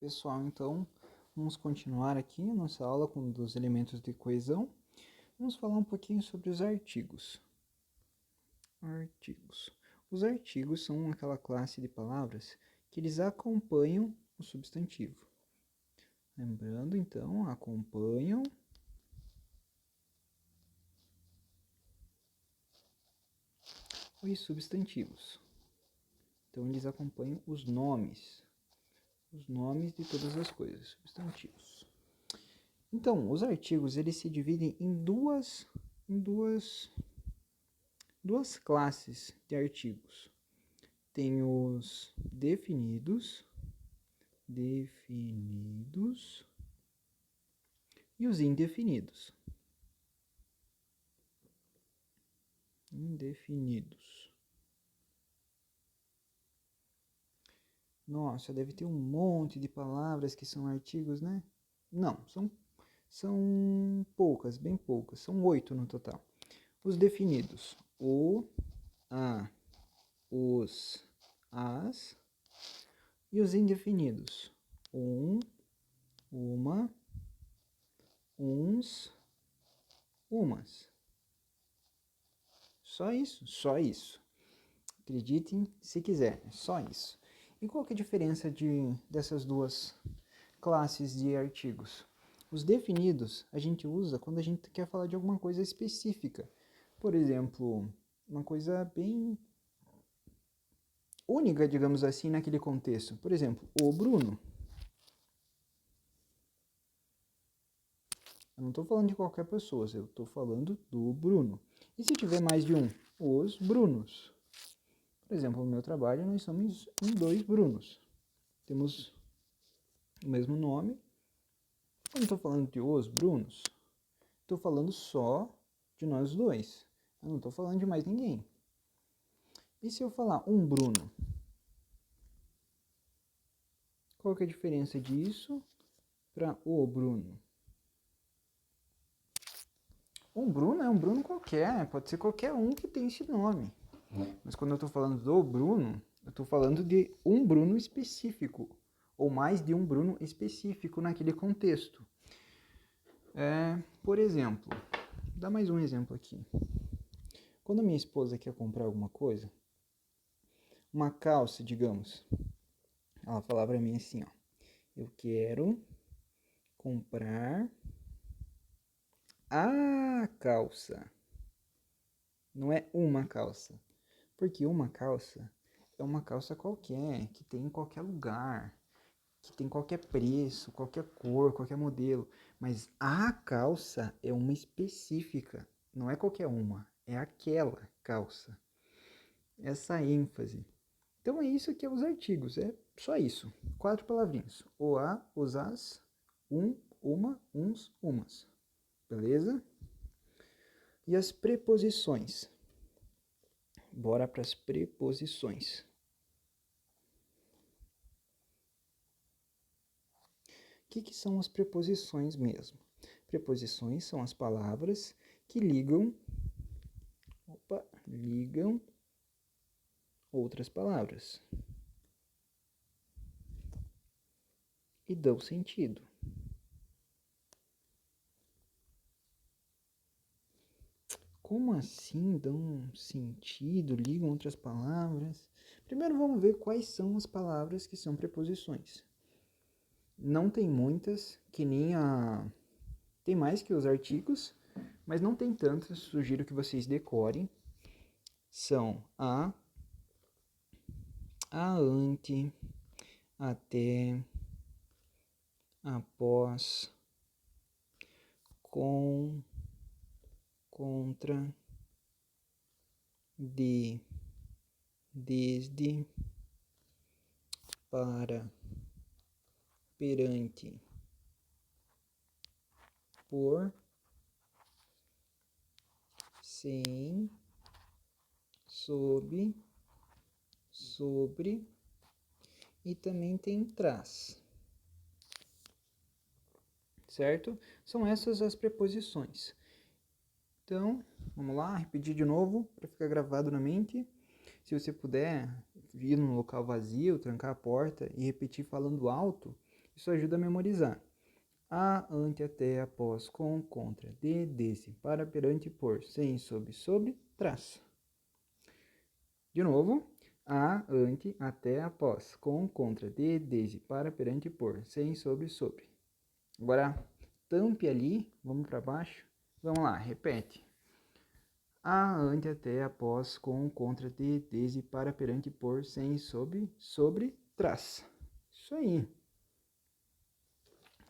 Pessoal, então vamos continuar aqui a nossa aula com os elementos de coesão. Vamos falar um pouquinho sobre os artigos. Os artigos são aquela classe de palavras que eles acompanham o substantivo. Lembrando, então, acompanham os substantivos. Então, eles acompanham os nomes de todas as coisas, substantivos. Então, os artigos eles se dividem em duas classes de artigos. Tem os definidos e os indefinidos. Nossa, deve ter um monte de palavras que são artigos, né? Não, são poucas, bem poucas. São 8 no total. Os definidos: o, a, os, as. E os indefinidos: um, uma, uns, umas. Só isso. Acreditem se quiser, é só isso. E qual que é a diferença dessas duas classes de artigos? Os definidos a gente usa quando a gente quer falar de alguma coisa específica. Por exemplo, uma coisa bem única, digamos assim, naquele contexto. Por exemplo, o Bruno. Eu não estou falando de qualquer pessoa, eu estou falando do Bruno. E se tiver mais de um? Os Brunos. Por exemplo, no meu trabalho nós somos em 2 Brunos. Temos o mesmo nome. Eu não estou falando de os Brunos. Estou falando só de nós dois. Eu não estou falando de mais ninguém. E se eu falar um Bruno? Qual que é a diferença disso para o Bruno? Um Bruno é um Bruno qualquer, pode ser qualquer um que tem esse nome. Mas quando eu estou falando do Bruno, eu estou falando de um Bruno específico, ou mais de um Bruno específico naquele contexto. Por exemplo, vou dar mais um exemplo aqui. Quando a minha esposa quer comprar alguma coisa, uma calça, digamos, ela fala para mim assim, ó, eu quero comprar a calça. Não é uma calça. Porque uma calça é uma calça qualquer, que tem em qualquer lugar, que tem qualquer preço, qualquer cor, qualquer modelo. Mas a calça é uma específica, não é qualquer uma, é aquela calça. Essa ênfase. Então é isso que é os artigos, é só isso. 4 palavrinhas. O, a, os, as, um, uma, uns, umas. Beleza? E as preposições. Bora para as preposições. O que são as preposições mesmo? Preposições são as palavras que ligam outras palavras e dão sentido. Como assim dão sentido, ligam outras palavras? Primeiro vamos ver quais são as palavras que são preposições. Não tem muitas, tem mais que os artigos, mas não tem tantas, sugiro que vocês decorem. São a ante, até, após, com, contra, de, desde, para, perante, por, sem, sob, sobre e também tem traz. Certo? São essas as preposições. Então, vamos lá, repetir de novo para ficar gravado na mente. Se você puder ir num local vazio, trancar a porta e repetir falando alto, Isso ajuda a memorizar. A, ante, até, após, com, contra, de, desse, para, perante, por, sem, sobre, tras. De novo. A, ante, até, após, com, contra, de, desde, para, perante, por, sem, sobre. Agora, tampe ali, vamos para baixo. Vamos lá, repete. A, ante, até, após, com, contra, de, desde, para, perante, por, sem, sobre, tras. Isso aí.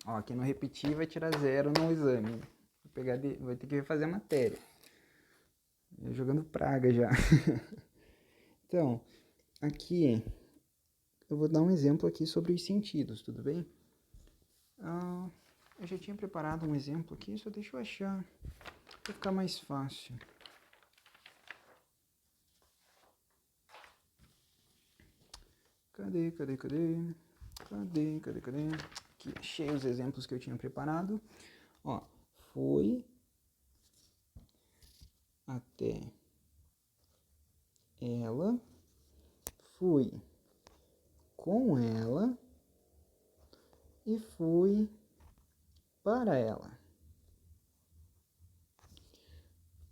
Ó, quem não repetir vai tirar 0 no exame. Vai ter que fazer a matéria. Jogando praga já. Então, aqui eu vou dar um exemplo aqui sobre os sentidos, tudo bem? Eu já tinha preparado um exemplo aqui, só deixa eu achar para ficar mais fácil. Cadê? Aqui, achei os exemplos que eu tinha preparado. Ó, foi até ela, fui com ela e fui para ela.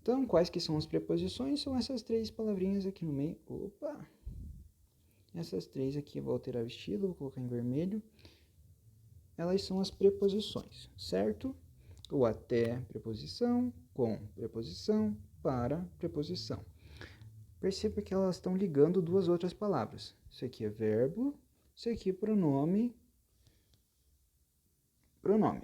Então, quais que são as preposições? São essas 3 palavrinhas aqui no meio. Opa! Essas 3 aqui eu vou alterar o estilo, vou colocar em vermelho. Elas são as preposições, certo? O até, preposição, com, preposição, para, preposição. Perceba que elas estão ligando 2 outras palavras. Isso aqui é verbo, isso aqui é pronome.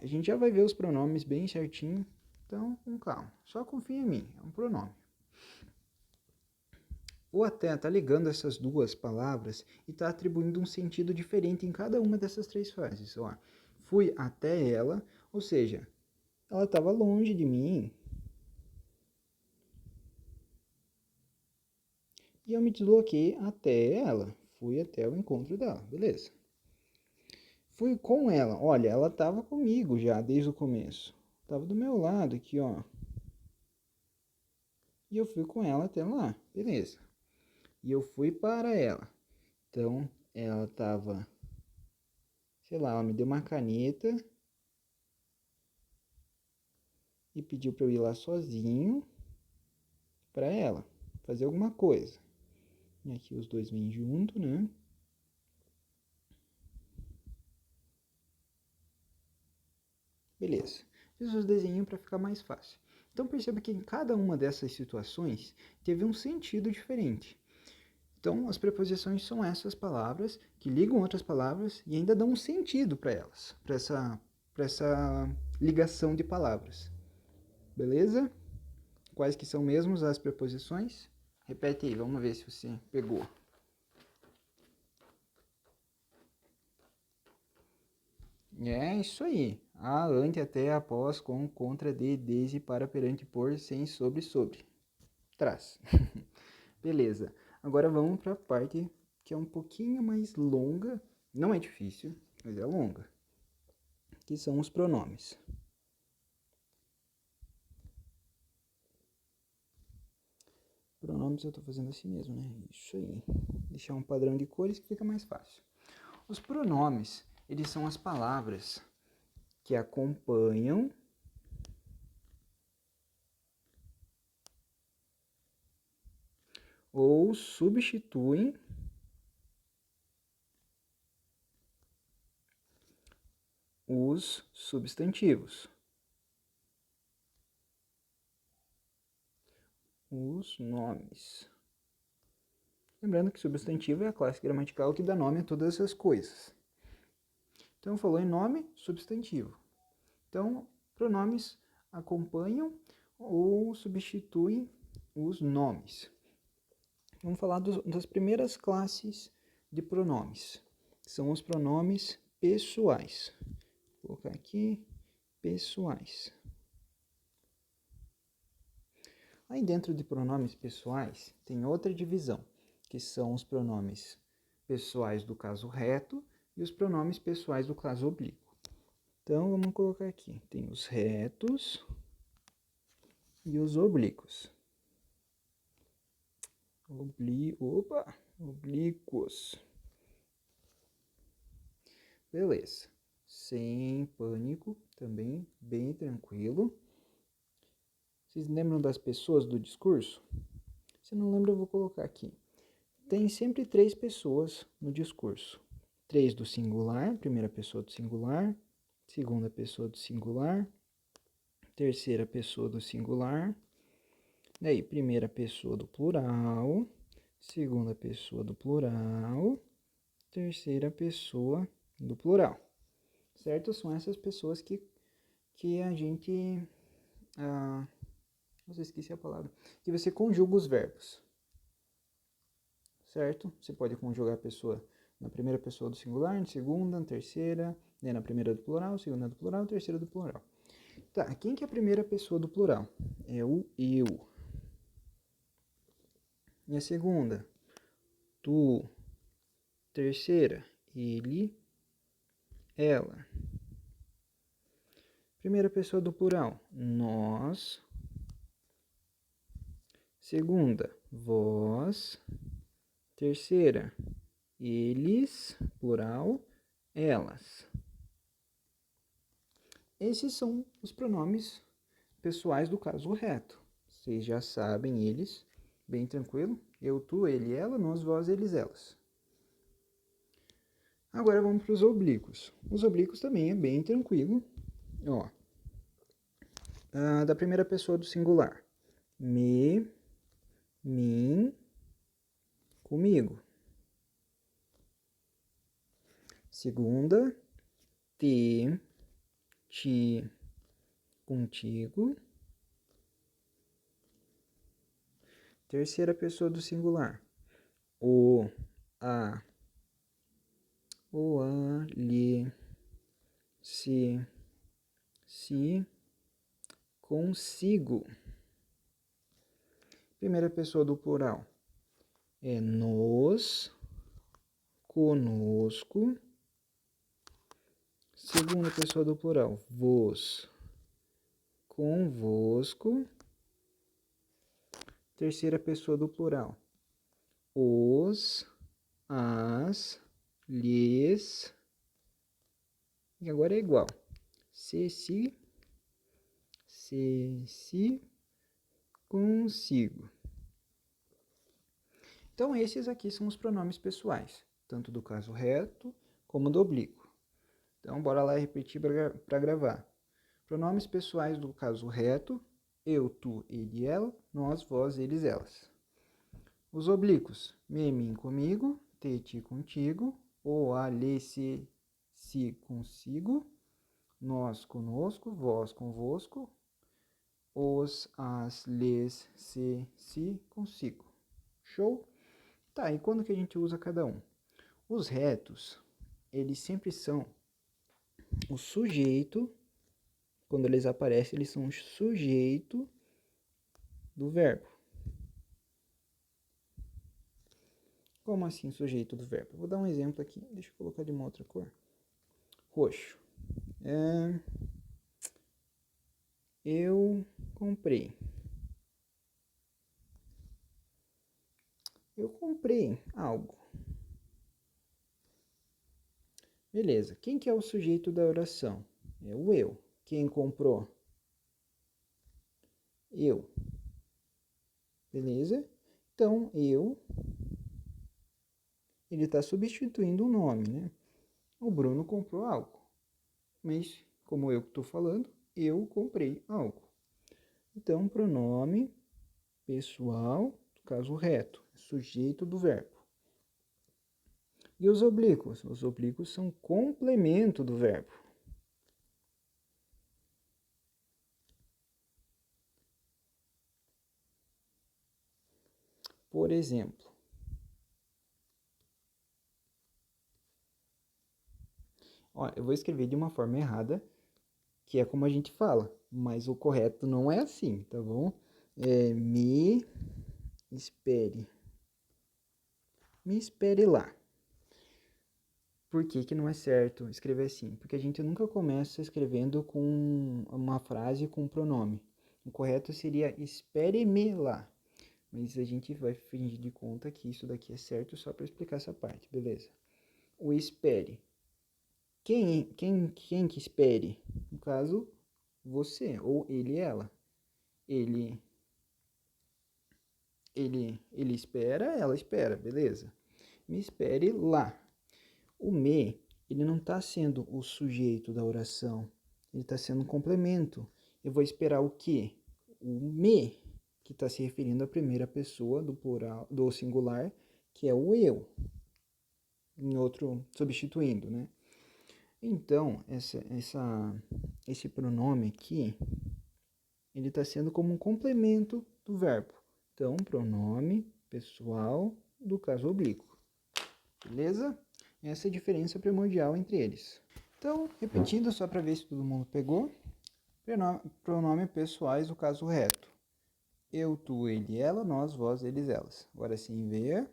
A gente já vai ver os pronomes bem certinho, então com calma. Só confia em mim, é um pronome. O até está ligando essas 2 palavras e está atribuindo um sentido diferente em cada uma dessas 3 frases. Ó, fui até ela, ou seja, ela estava longe de mim e eu me desloquei até ela. Fui até o encontro dela, beleza. Fui com ela, olha, ela estava comigo já desde o começo. Estava do meu lado aqui, ó. E eu fui com ela até lá, beleza. E eu fui para ela. Então, ela estava, sei lá, ela me deu uma caneta e pediu para eu ir lá sozinho para ela fazer alguma coisa. E aqui os 2 vêm junto, né? Beleza. Fiz os desenhos para ficar mais fácil. Então perceba que em cada uma dessas situações teve um sentido diferente. Então, as preposições são essas palavras que ligam outras palavras e ainda dão um sentido para elas, para essa ligação de palavras. Beleza? Quais que são mesmo as preposições? Repete aí, vamos ver se você pegou. É isso aí. A, ante, até, após, com, contra, de, desde, para, perante, por, sem, sobre. Traz. Beleza. Agora vamos para a parte que é um pouquinho mais longa. Não é difícil, mas é longa. Que são os pronomes. Pronomes eu estou fazendo assim mesmo, né? Isso aí. Deixar um padrão de cores que fica mais fácil. Os pronomes, eles são as palavras que acompanham ou substituem os substantivos. Os nomes. Lembrando que substantivo é a classe gramatical que dá nome a todas essas coisas. Então, falou em nome, substantivo. Então, pronomes acompanham ou substituem os nomes. Vamos falar das primeiras classes de pronomes. São os pronomes pessoais. Vou colocar aqui, pessoais. Aí dentro de pronomes pessoais tem outra divisão, que são os pronomes pessoais do caso reto e os pronomes pessoais do caso oblíquo. Então vamos colocar aqui, tem os retos e os oblíquos. Oblíquos. Beleza. sem pânico, também bem tranquilo. Vocês lembram das pessoas do discurso? Se não lembra, eu vou colocar aqui. Tem sempre 3 pessoas no discurso. 3 do singular, primeira pessoa do singular, segunda pessoa do singular, terceira pessoa do singular, daí primeira pessoa do plural, segunda pessoa do plural, terceira pessoa do plural. Certo? São essas pessoas que a gente... Nossa, esqueci a palavra. Que você conjuga os verbos. Certo? Você pode conjugar a pessoa na primeira pessoa do singular, na segunda, na terceira, né, na primeira do plural, segunda do plural, terceira do plural. Tá, quem que é a primeira pessoa do plural? É o eu. E a segunda? Tu. Terceira? Ele, ela. Primeira pessoa do plural? Nós. Segunda? Vós. Terceira? Eles, plural, elas. Esses são os pronomes pessoais do caso reto. Vocês já sabem eles, bem tranquilo. Eu, tu, ele, ela, nós, vós, eles, elas. Agora vamos para os oblíquos. Os oblíquos também é bem tranquilo. Ó, da primeira pessoa do singular. Me, mim, comigo. Segunda, te, ti, contigo. Terceira pessoa do singular. O, a, lhe, se, consigo. Primeira pessoa do plural. É nos, conosco. Segunda pessoa do plural. Vos, convosco. Terceira pessoa do plural. Os, as, lhes. E agora é igual. Se, consigo. Então, esses aqui são os pronomes pessoais, tanto do caso reto como do oblíquo. Então, bora lá repetir para gravar. Pronomes pessoais do caso reto: eu, tu, ele, ela, nós, vós, eles, elas. Os oblíquos: me, mim, comigo, te, ti, contigo, o, a, lhe, se, consigo, nós, conosco, vós, convosco, os, as, lhes, se, consigo. Show? Tá, e quando que a gente usa cada um? Os retos, eles sempre são o sujeito, quando eles aparecem, eles são o sujeito do verbo. Como assim sujeito do verbo? Vou dar um exemplo aqui, deixa eu colocar de uma outra cor. Roxo. Eu comprei. Eu comprei algo. Beleza. Quem que é o sujeito da oração? É o eu. Quem comprou? Eu. Beleza? Então, eu, ele está substituindo um nome, né? O Bruno comprou algo. Mas, como eu estou falando, eu comprei algo. Então, pronome pessoal, caso reto, sujeito do verbo. E os oblíquos? Os oblíquos são complemento do verbo. Por exemplo, ó, eu vou escrever de uma forma errada, que é como a gente fala, mas o correto não é assim, tá bom? Me espere. Me espere lá. Por que que não é certo escrever assim? Porque a gente nunca começa escrevendo com uma frase com pronome. O correto seria espere-me lá. Mas a gente vai fingir de conta que isso daqui é certo só para explicar essa parte, beleza? O espere. Quem que espere? No caso, você, ou ele e ela. Ele, ele espera, ela espera, beleza? Me espere lá. O me, ele não está sendo o sujeito da oração, ele está sendo um complemento. Eu vou esperar o quê? O me, que está se referindo à primeira pessoa do plural, do singular, que é o eu, em outro substituindo, né? Então, esse pronome aqui, ele está sendo como um complemento do verbo. Então, pronome pessoal do caso oblíquo. Beleza? Essa é a diferença primordial entre eles. Então, repetindo só para ver se todo mundo pegou. Pronome pessoais do caso reto. Eu, tu, ele, ela, nós, vós, eles, elas. Agora sim, ver.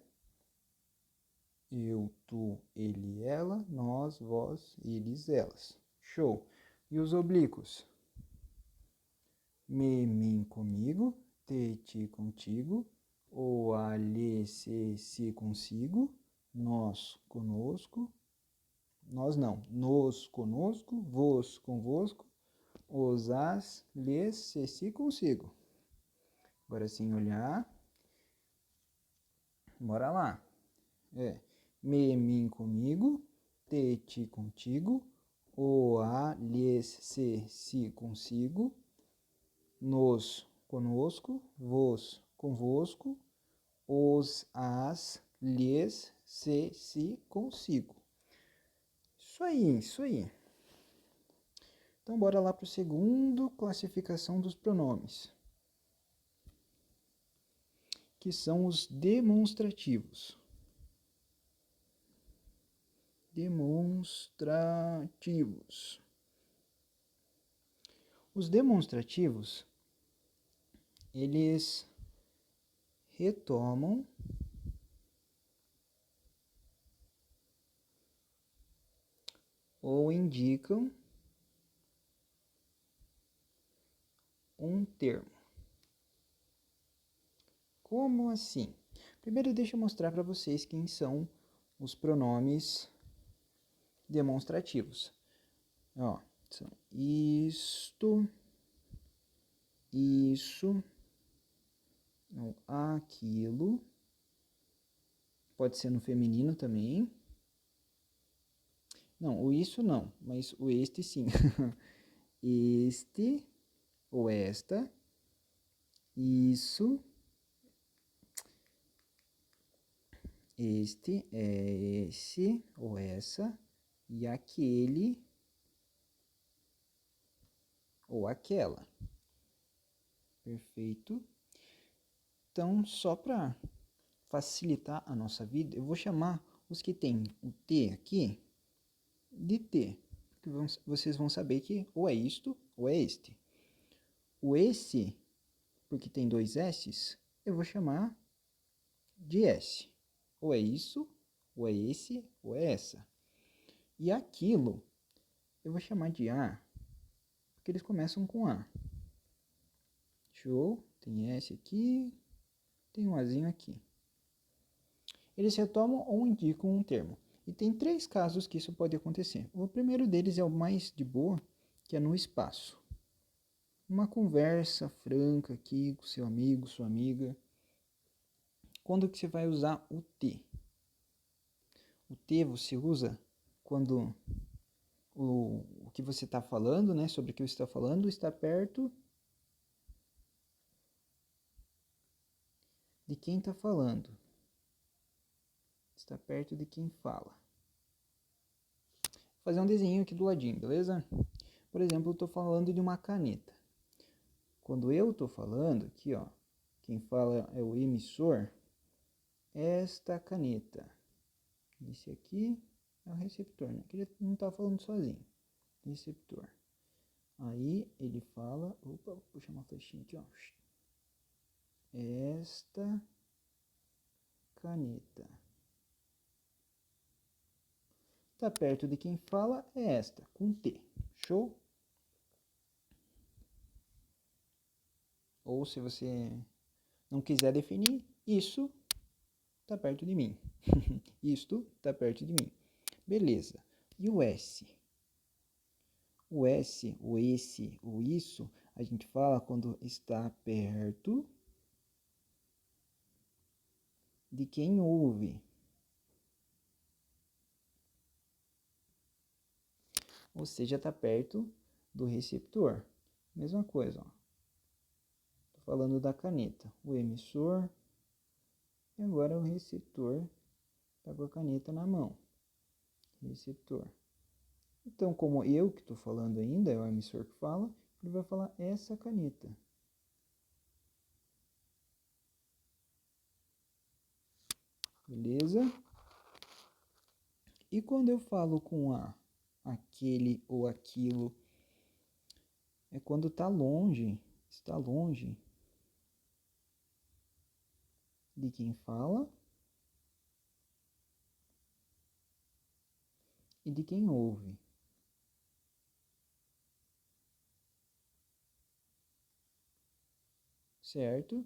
Eu, tu, ele, ela, nós, vós, eles, elas. Show. E os oblíquos? Me, mim, comigo. Te, ti, contigo. O, a, lhe, se, si, consigo. Nós, conosco. Nós não. Nos, conosco. Vos, convosco. Os, as, lhes, se, si, consigo. Agora sim, olhar. Bora lá. Me, mim, comigo. Te, ti, contigo. O, a, lhes, se, si, consigo. Nos, conosco. Vos, convosco. Os, as, lhes, se, si, consigo. Isso aí, isso aí. Então, bora lá para o segundo, classificação dos pronomes, que são os demonstrativos. Demonstrativos. Os demonstrativos, eles retomam ou indicam um termo. Como assim? Primeiro deixa eu mostrar para vocês quem são os pronomes demonstrativos. Ó, são isto, isso, aquilo. Pode ser no feminino também. Não, o isso não, mas o este sim. Este ou esta, isso, este, esse ou essa, e aquele ou aquela. Perfeito? Então, só para facilitar a nossa vida, eu vou chamar os que tem o T aqui de T. Porque vocês vão saber que ou é isto ou é este. O esse, porque tem dois S's, eu vou chamar de S. Ou é isso, ou é esse, ou é essa. E aquilo, eu vou chamar de A, porque eles começam com A. Show? Tem S aqui, tem um Azinho aqui. Eles retomam ou indicam um termo. E tem 3 casos que isso pode acontecer. O primeiro deles é o mais de boa, que é no espaço. Uma conversa franca aqui com seu amigo, sua amiga. Quando que você vai usar o T? O T você usa quando o que você está falando, né, sobre o que você está falando, está perto de quem está falando. Está perto de quem fala. Vou fazer um desenho aqui do ladinho, beleza? Por exemplo, eu estou falando de uma caneta. Quando eu estou falando, aqui ó, quem fala é o emissor, esta caneta. Esse aqui é o receptor, né? Que ele não está falando sozinho. Receptor. Aí ele fala, opa, vou puxar uma flechinha aqui, ó. Esta caneta. Está perto de quem fala é esta, com T. Show? Ou se você não quiser definir, isso está perto de mim. Isto está perto de mim. Beleza. E o S? O esse, o esse, o isso, a gente fala quando está perto de quem ouve. Ou seja, está perto do receptor. Mesma coisa, ó. Tô falando da caneta. O emissor e agora o receptor está com a caneta na mão. Receptor. Então, como eu que estou falando ainda, é o emissor que fala, ele vai falar essa caneta. Beleza? E quando eu falo com aquele ou aquilo, é quando está longe de quem fala e de quem ouve. Certo?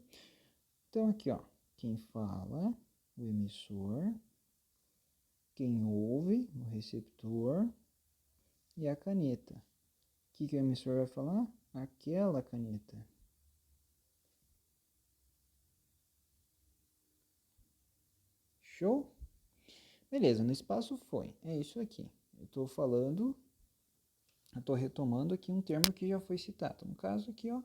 Então aqui, ó, quem fala, o emissor, quem ouve, o receptor e a caneta. O que o emissor vai falar? Aquela caneta. Show? Beleza, no espaço foi. É isso aqui. Eu estou retomando aqui um termo que já foi citado. No caso aqui, ó,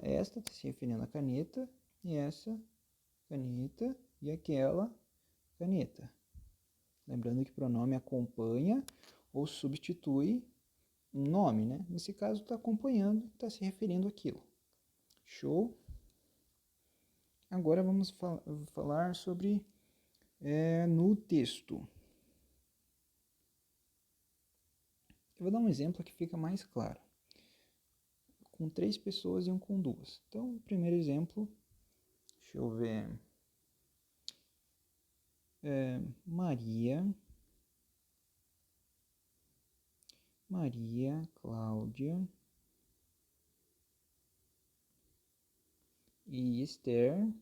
esta está se referindo à caneta, e essa caneta e aquela caneta. Lembrando que pronome acompanha ou substitui um nome, né? Nesse caso está acompanhando, está se referindo àquilo. Show? Agora vamos falar sobre no texto. Eu vou dar um exemplo que fica mais claro. Com 3 pessoas e um com 2. Então, o primeiro exemplo, deixa eu ver. Maria, Cláudia e Esther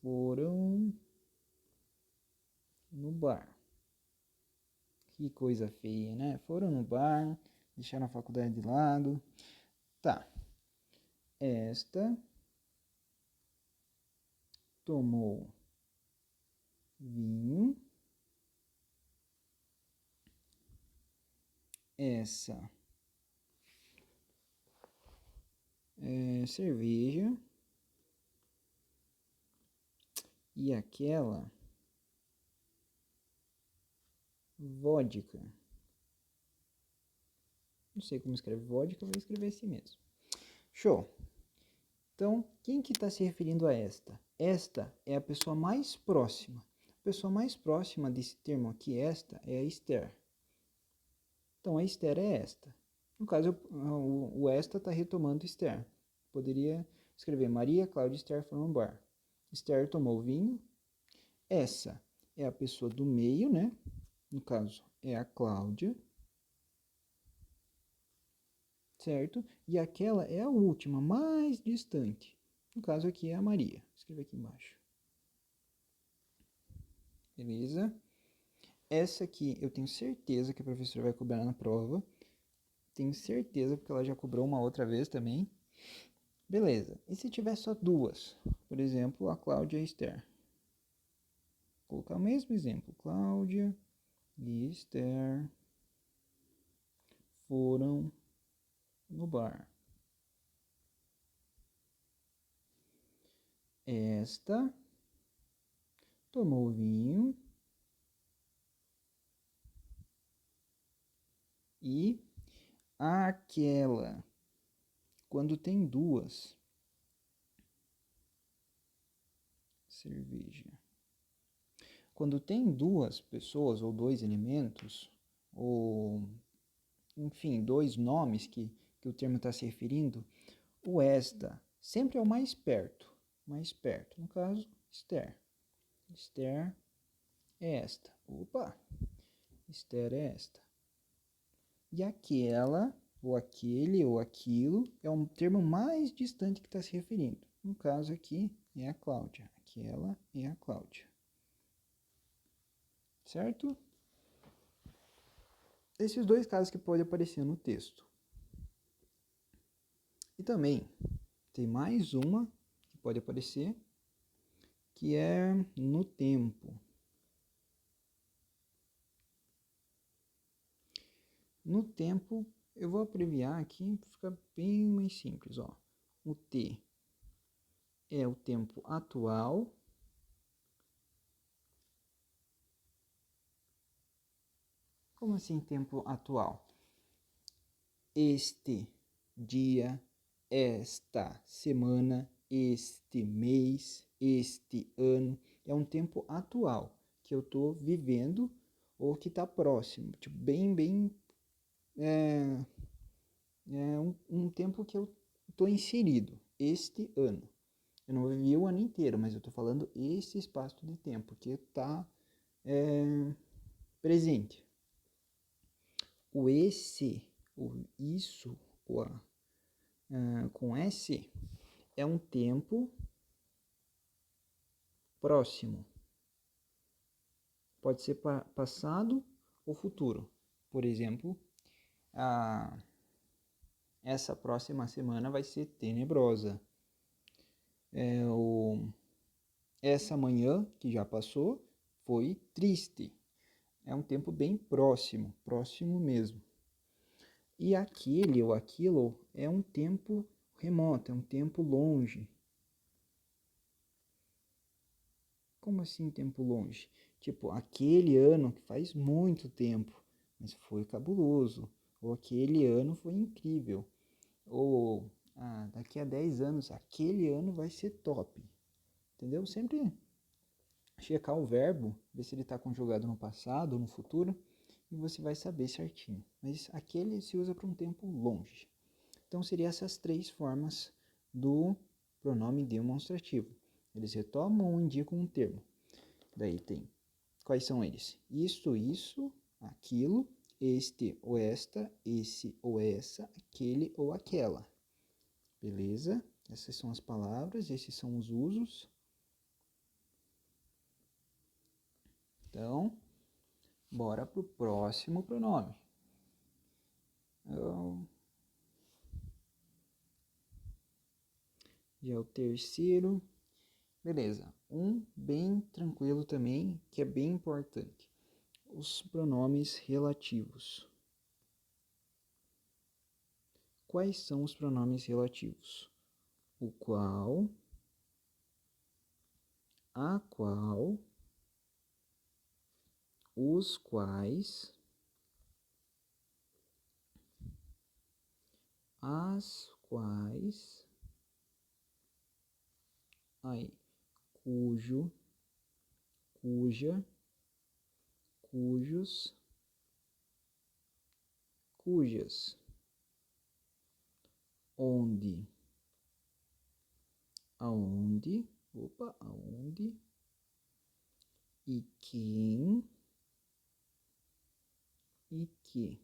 foram no bar. Que coisa feia, né? Foram no bar, deixaram a faculdade de lado. Tá. Esta tomou vinho. Essa cerveja. E aquela vodka. Não sei como escreve vodka, vou escrever assim mesmo. Show! Então, quem que está se referindo a esta? Esta é a pessoa mais próxima. A pessoa mais próxima desse termo aqui, esta, é a Esther. Então, a Esther é esta. No caso, o esta está retomando Esther. Poderia escrever Maria, Cláudia e Esther foram no bar. Esther tomou vinho. Essa é a pessoa do meio, né? No caso, é a Cláudia. Certo? E aquela é a última, mais distante. No caso aqui é a Maria. Vou escrever aqui embaixo. Beleza? Essa aqui eu tenho certeza que a professora vai cobrar na prova. Tenho certeza, porque ela já cobrou uma outra vez também. Beleza. E se tiver só duas? Por exemplo, a Cláudia e a Esther. Vou colocar o mesmo exemplo. Cláudia e Esther foram no bar. Esta tomou vinho e aquela. Quando tem duas, cerveja. Quando tem duas pessoas ou dois elementos, ou enfim, dois nomes que o termo está se referindo, o esta sempre é o mais perto. Mais perto. No caso, Esther. Esther é esta. Opa! Esther é esta. E aquela, ou aquele, ou aquilo, é um termo mais distante que está se referindo. No caso aqui, é a Cláudia. Aquela é a Cláudia. Certo? Esses dois casos que podem aparecer no texto. E também tem mais uma que pode aparecer, que é no tempo. No tempo, eu vou abreviar aqui para ficar bem mais simples. Ó. O T é o tempo atual. Como assim tempo atual? Este dia, esta semana, este mês, este ano. É um tempo atual que eu estou vivendo ou que está próximo. Tipo, bem. É um tempo que eu estou inserido. Este ano. Eu não vivi o ano inteiro, mas eu estou falando esse espaço de tempo que está presente. O esse, o isso, o a, com S, é um tempo próximo. Pode ser passado ou futuro. Por exemplo, essa próxima semana vai ser tenebrosa. Essa manhã, que já passou, foi triste. É um tempo bem próximo mesmo. E aquele ou aquilo é um tempo remoto, é um tempo longe. Como assim tempo longe? Tipo, aquele ano que faz muito tempo, mas foi cabuloso. Ou aquele ano foi incrível. Ou daqui a 10 anos, aquele ano vai ser top. Entendeu? Sempre checar o verbo, ver se ele está conjugado no passado ou no futuro, e você vai saber certinho. Mas aquele se usa para um tempo longe. Então, seriam essas três formas do pronome demonstrativo. Eles retomam ou indicam um termo. Daí tem, quais são eles? Isso, aquilo, este ou esta, esse ou essa, aquele ou aquela. Beleza? Essas são as palavras, esses são os usos. Então, bora pro próximo pronome. Já é o terceiro. Beleza. Um bem tranquilo também, que é bem importante. Os pronomes relativos. Quais são os pronomes relativos? O qual, a qual, os quais, as quais, aí, cujo, cuja, cujos, cujas, onde, aonde, aonde, e quem, e que.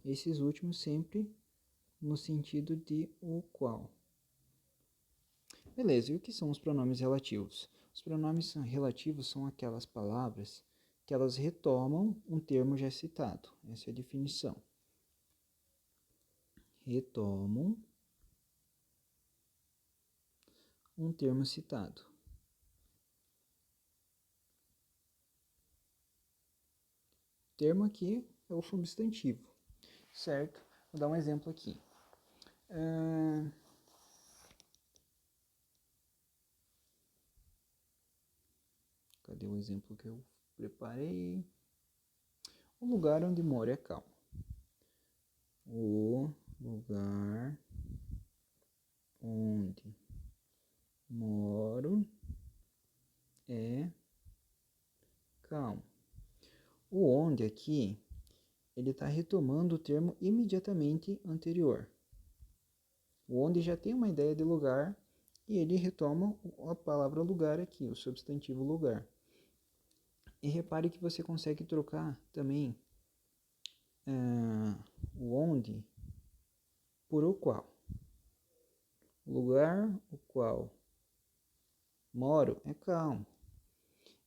Esses últimos sempre no sentido de o qual. Beleza, e o que são os pronomes relativos? Os pronomes relativos são aquelas palavras que elas retomam um termo já citado. Essa é a definição. Retomam um termo citado. O termo aqui é o substantivo, certo? Vou dar um exemplo aqui. Cadê o exemplo que eu preparei? O lugar onde moro é calmo. O lugar onde moro é calmo. O onde aqui, ele está retomando o termo imediatamente anterior. O onde já tem uma ideia de lugar e ele retoma a palavra lugar aqui, o substantivo lugar. E repare que você consegue trocar também o onde por o qual. O lugar o qual moro é calmo.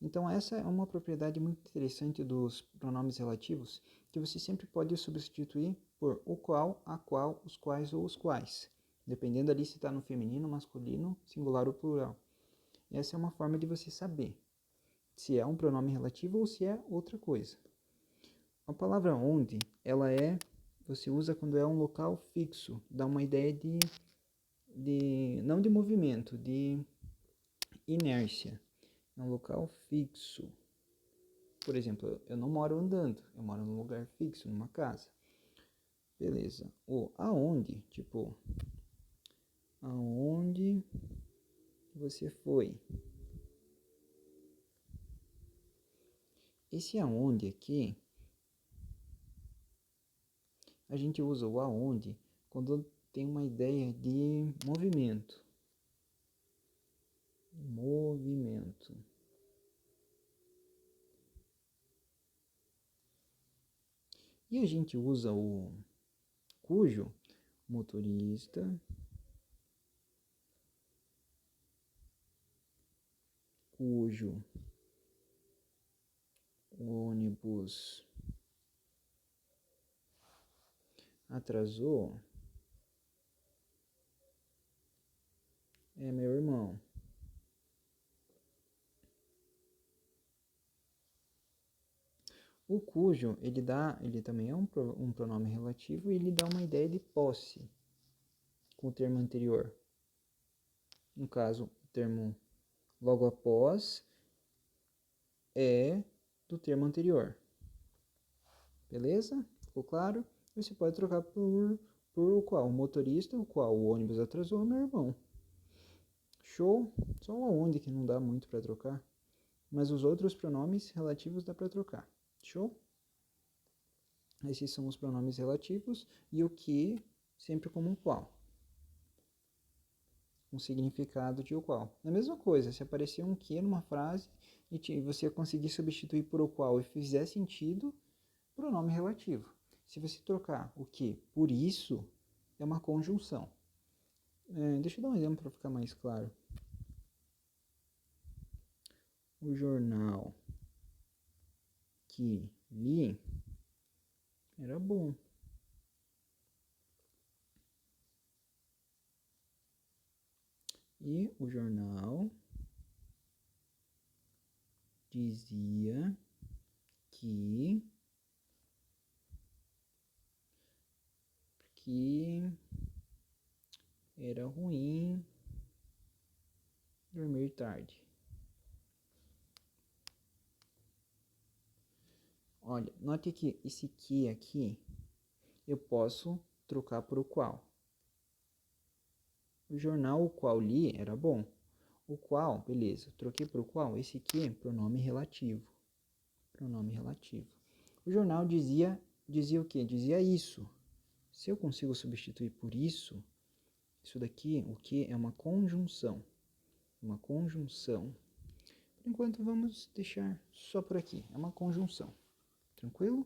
Então, essa é uma propriedade muito interessante dos pronomes relativos, que você sempre pode substituir por o qual, a qual, os quais ou os quais, dependendo ali se está no feminino, masculino, singular ou plural. Essa é uma forma de você saber se é um pronome relativo ou se é outra coisa. A palavra onde, você usa quando é um local fixo, dá uma ideia não de movimento, de inércia. É um local fixo. Por exemplo, eu não moro andando, eu moro num lugar fixo, numa casa. Beleza. O aonde, tipo, aonde você foi? Esse aonde aqui, a gente usa o aonde quando tem uma ideia de movimento. Movimento. E a gente usa o cujo, motorista, cujo ônibus atrasou, é meu irmão. O cujo, ele também é um pronome relativo e ele dá uma ideia de posse com o termo anterior. No caso, o termo logo após é do termo anterior. Beleza? Ficou claro? Você pode trocar por o qual? O motorista, o qual o ônibus atrasou, é meu irmão. Show? Só o aonde que não dá muito para trocar. Mas os outros pronomes relativos dá para trocar. Show? Esses são os pronomes relativos e o que sempre como um qual. Um significado de o qual. É a mesma coisa, se aparecer um que numa frase e você conseguir substituir por o qual e fizer sentido, pronome relativo. Se você trocar o que por isso, é uma conjunção. Deixa eu dar um exemplo para ficar mais claro. O jornal que li era bom. E o jornal dizia que era ruim dormir tarde. Olha, note que esse que aqui eu posso trocar por o qual. O jornal o qual li era bom. O qual, beleza, troquei por o qual. Esse que, pronome relativo. Pronome relativo. O jornal dizia o quê? Dizia isso. Se eu consigo substituir por isso daqui, o que é uma conjunção. Uma conjunção. Por enquanto vamos deixar só por aqui. É uma conjunção. Tranquilo?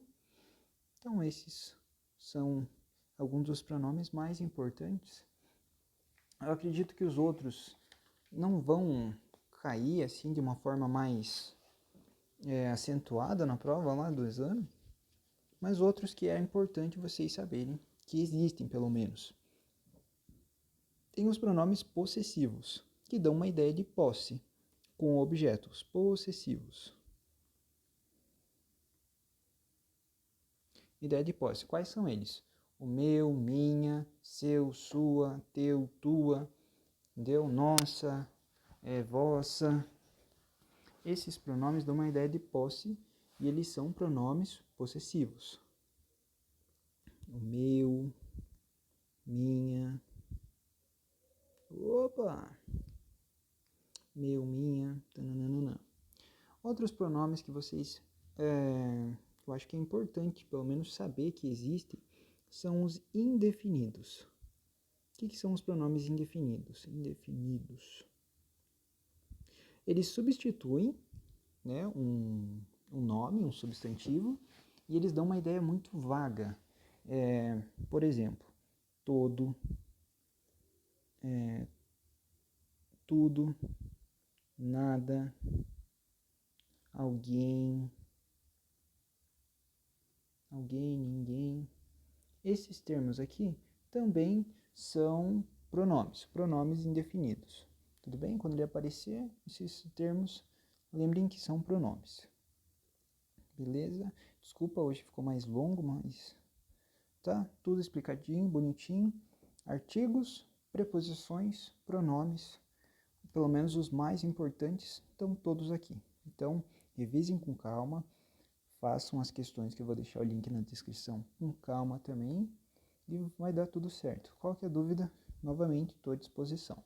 Então esses são alguns dos pronomes mais importantes. Eu acredito que os outros não vão cair assim de uma forma mais acentuada na prova lá do exame, mas outros que é importante vocês saberem que existem, pelo menos. Tem os pronomes possessivos, que dão uma ideia de posse com objetos possessivos. Ideia de posse. Quais são eles? O meu, minha, seu, sua, teu, tua, entendeu? Nossa, vossa. Esses pronomes dão uma ideia de posse e eles são pronomes possessivos. O meu, minha, opa, meu, minha, tananana. Outros pronomes que vocês, eu acho que é importante pelo menos saber que existem, são os indefinidos. O que são os pronomes indefinidos? Indefinidos. Eles substituem, né, um nome, um substantivo, e eles dão uma ideia muito vaga. Por exemplo, todo, tudo, nada, alguém, ninguém. Esses termos aqui também são pronomes indefinidos. Tudo bem? Quando ele aparecer, esses termos, lembrem que são pronomes. Beleza? Desculpa, hoje ficou mais longo, mas tá tudo explicadinho, bonitinho. Artigos, preposições, pronomes, pelo menos os mais importantes, estão todos aqui. Então, revisem com calma, façam as questões que eu vou deixar o link na descrição com calma também e vai dar tudo certo. Qualquer dúvida, novamente, estou à disposição.